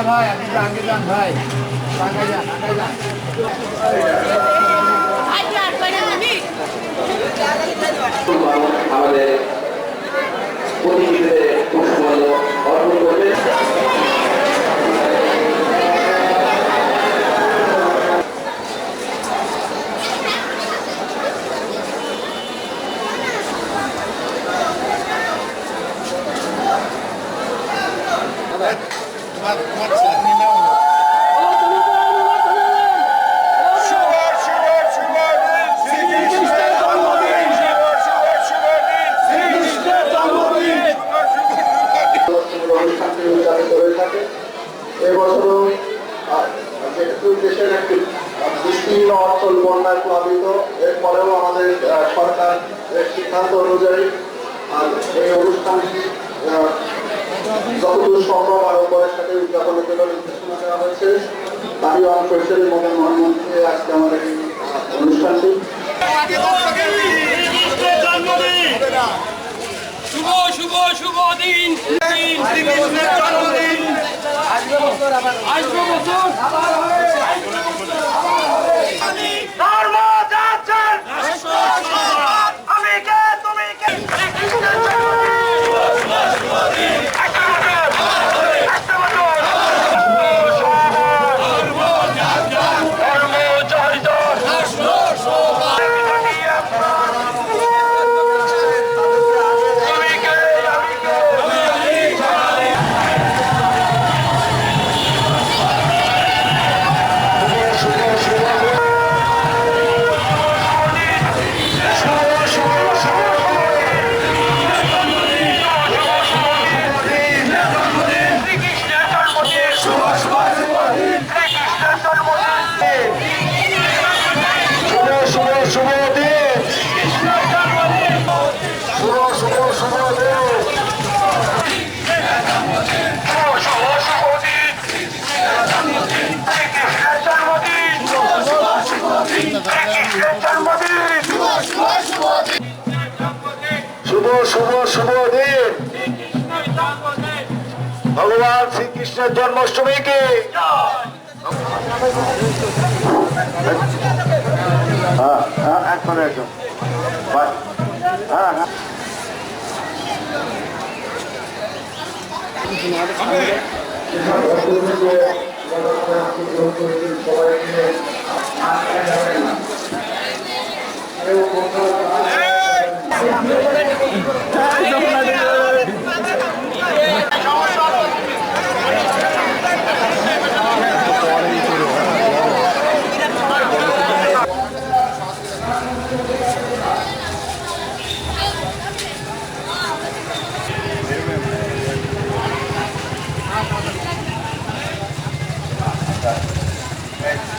ভাই আপনি আগে যান ভাই, আগে যান, আগে যান। আমাদের প্রতিনিধিদের পুষ্পমাল্য অর্পণ করবে। এবছরও দেশের একটি বিস্তীর্ণ অঞ্চল বন্যায় প্লাবিত, এরপরেও আমাদের সরকার সিদ্ধান্ত অনুযায়ী এই অনুষ্ঠানটি যতদূর সম্ভব আড়ম্বরের সাথে উদযাপনের জন্য নির্দেশনা দেওয়া হয়েছে। তারই অংশ হিসেবে মদন মোহন মন্ত্রী আজকে আমাদের এই অনুষ্ঠানটি শুভ শুভ শুভ দিন, আসবে বছর আমি কে তুমি কে শুভ শুভ শুভ দিন ভগবান শ্রীকৃষ্ণের জন্মাষ্টমীকে একবারে একদম সবাইকে